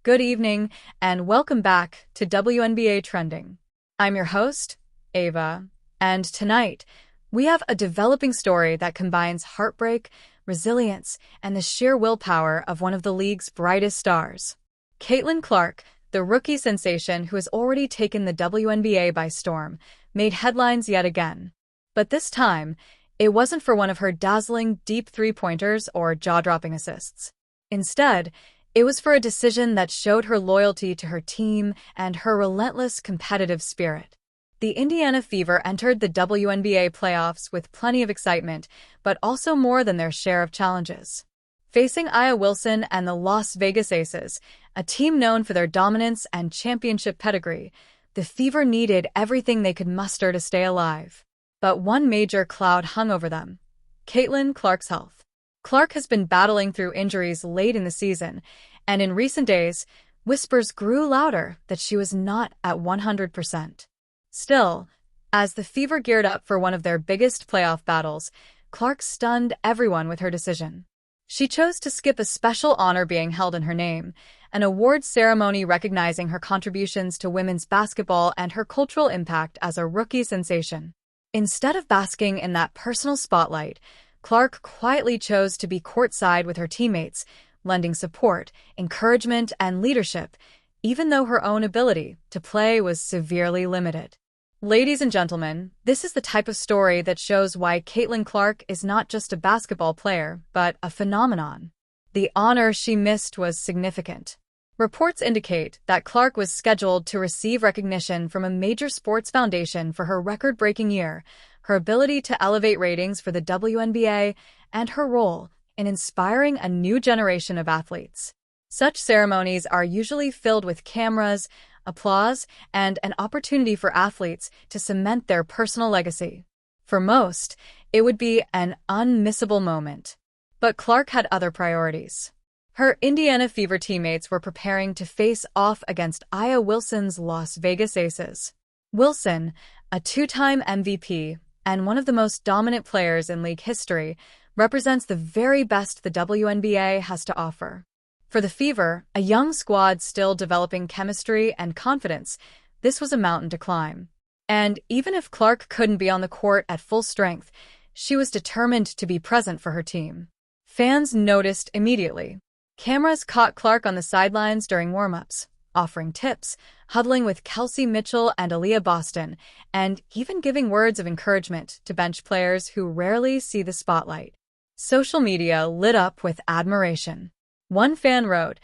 good evening, and welcome back to WNBA Trending. I'm your host, Ava, and tonight we have a developing story that combines heartbreak, resilience, and the sheer willpower of one of the league's brightest stars. Caitlin Clark, the rookie sensation who has already taken the WNBA by storm, made headlines yet again. But this time, it wasn't for one of her dazzling deep three-pointers or jaw-dropping assists. Instead, it was for a decision that showed her loyalty to her team and her relentless competitive spirit. The Indiana Fever entered the WNBA Playoffs with plenty of excitement, but also more than their share of challenges. Facing Aliyah Wilson and the Las Vegas Aces, a team known for their dominance and championship pedigree, the Fever needed everything they could muster to stay alive. But one major cloud hung over them: Caitlin Clark's health. Clark has been battling through injuries late in the season, and in recent days, whispers grew louder that she was not at 100%. Still, as the Fever geared up for one of their biggest playoff battles, Clark stunned everyone with her decision. She chose to skip a special honor being held in her name, an awards ceremony recognizing her contributions to women's basketball and her cultural impact as a rookie sensation. Instead of basking in that personal spotlight, Clark quietly chose to be courtside with her teammates, lending support, encouragement, and leadership, even though her own ability to play was severely limited. Ladies and gentlemen, this is the type of story that shows why Caitlin Clark is not just a basketball player, but a phenomenon. The honor she missed was significant. Reports indicate that Clark was scheduled to receive recognition from a major sports foundation for her record-breaking year, her ability to elevate ratings for the WNBA, and her role in inspiring a new generation of athletes. Such ceremonies are usually filled with cameras, applause, and an opportunity for athletes to cement their personal legacy. For most, it would be an unmissable moment. But Clark had other priorities. Her Indiana Fever teammates were preparing to face off against Aliyah Wilson's Las Vegas Aces. Wilson, a two-time MVP and one of the most dominant players in league history, represents the very best the WNBA has to offer. For the Fever, a young squad still developing chemistry and confidence, this was a mountain to climb. And even if Clark couldn't be on the court at full strength, she was determined to be present for her team. Fans noticed immediately. Cameras caught Clark on the sidelines during warm-ups, offering tips, huddling with Kelsey and Aliyah Boston, and even giving words of encouragement to bench players who rarely see the spotlight. Social media lit up with admiration. One fan wrote,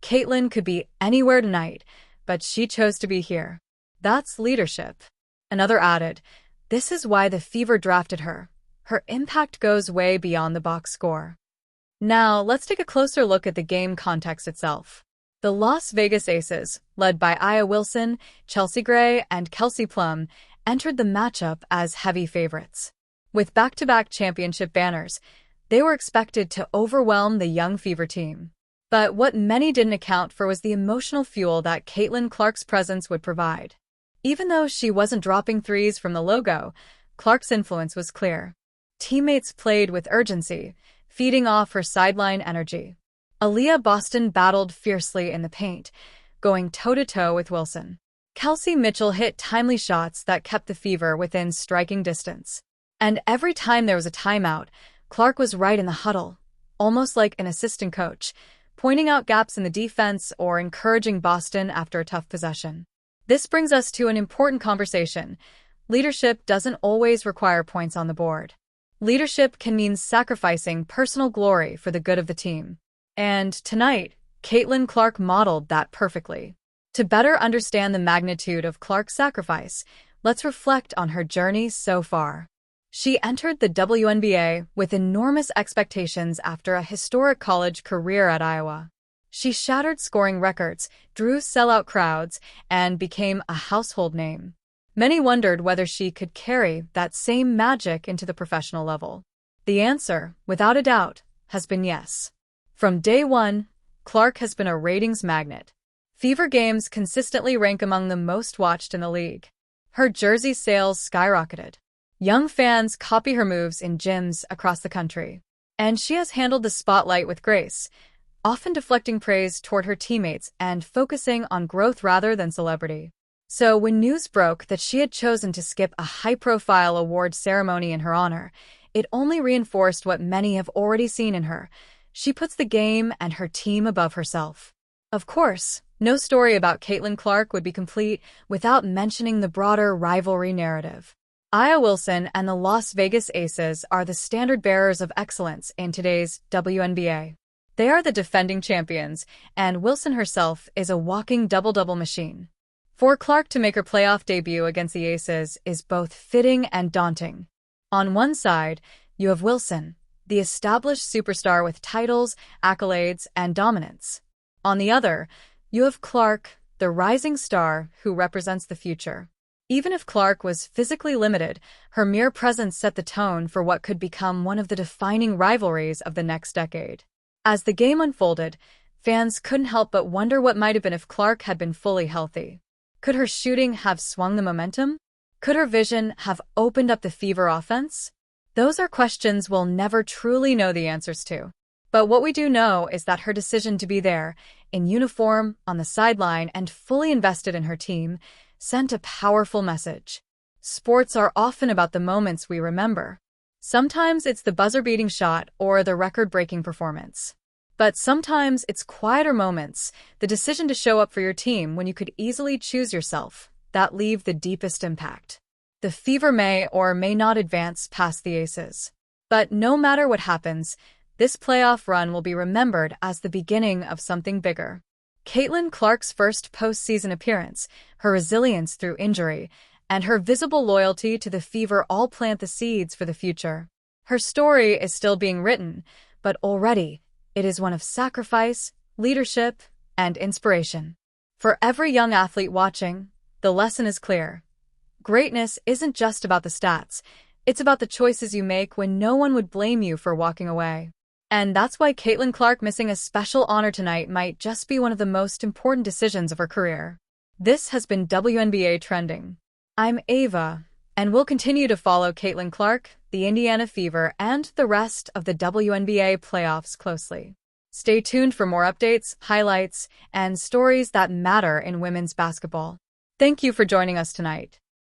"Caitlin could be anywhere tonight, but she chose to be here. That's leadership." Another added, "This is why the Fever drafted her. Her impact goes way beyond the box score." Now, let's take a closer look at the game context itself. The Las Vegas Aces, led by Aliyah Wilson, Chelsea Gray, and Kelsey Plum, entered the matchup as heavy favorites. With back-to-back championship banners, they were expected to overwhelm the young Fever team. But what many didn't account for was the emotional fuel that Caitlin Clark's presence would provide. Even though she wasn't dropping threes from the logo, Clark's influence was clear. Teammates played with urgency, feeding off her sideline energy. Aliyah Boston battled fiercely in the paint, going toe-to-toe with Wilson. Kelsey hit timely shots that kept the Fever within striking distance. And every time there was a timeout, Clark was right in the huddle, almost like an assistant coach, pointing out gaps in the defense or encouraging Boston after a tough possession. This brings us to an important conversation. Leadership doesn't always require points on the board. Leadership can mean sacrificing personal glory for the good of the team. And tonight, Caitlin Clark modeled that perfectly. To better understand the magnitude of Clark's sacrifice, let's reflect on her journey so far. She entered the WNBA with enormous expectations after a historic college career at Iowa. She shattered scoring records, drew sellout crowds, and became a household name. Many wondered whether she could carry that same magic into the professional level. The answer, without a doubt, has been yes. From day one, Clark has been a ratings magnet. Fever games consistently rank among the most watched in the league. Her jersey sales skyrocketed. Young fans copy her moves in gyms across the country. And she has handled the spotlight with grace, often deflecting praise toward her teammates and focusing on growth rather than celebrity. So when news broke that she had chosen to skip a high-profile award ceremony in her honor, it only reinforced what many have already seen in her. She puts the game and her team above herself. Of course, no story about Caitlin Clark would be complete without mentioning the broader rivalry narrative. Aliyah Wilson and the Las Vegas Aces are the standard-bearers of excellence in today's WNBA. They are the defending champions, and Wilson herself is a walking double-double machine. For Clark to make her playoff debut against the Aces is both fitting and daunting. On one side, you have Wilson, the established superstar with titles, accolades, and dominance. On the other, you have Clark, the rising star who represents the future. Even if Clark was physically limited, her mere presence set the tone for what could become one of the defining rivalries of the next decade. As the game unfolded, fans couldn't help but wonder what might have been if Clark had been fully healthy. Could her shooting have swung the momentum? Could her vision have opened up the Fever offense? Those are questions we'll never truly know the answers to. But what we do know is that her decision to be there, in uniform, on the sideline, and fully invested in her team, sent a powerful message. Sports are often about the moments we remember. Sometimes it's the buzzer-beating shot or the record-breaking performance. But sometimes it's quieter moments, the decision to show up for your team when you could easily choose yourself, that leave the deepest impact. The Fever may or may not advance past the Aces. But no matter what happens, this playoff run will be remembered as the beginning of something bigger. Caitlin Clark's first postseason appearance, her resilience through injury, and her visible loyalty to the Fever all plant the seeds for the future. Her story is still being written, but already it is one of sacrifice, leadership, and inspiration. For every young athlete watching, the lesson is clear. Greatness isn't just about the stats, it's about the choices you make when no one would blame you for walking away. And that's why Caitlin Clark missing a special honor tonight might just be one of the most important decisions of her career. This has been WNBA Trending. I'm Ava, and we'll continue to follow Caitlin Clark, the Indiana Fever, and the rest of the WNBA playoffs closely. Stay tuned for more updates, highlights, and stories that matter in women's basketball. Thank you for joining us tonight.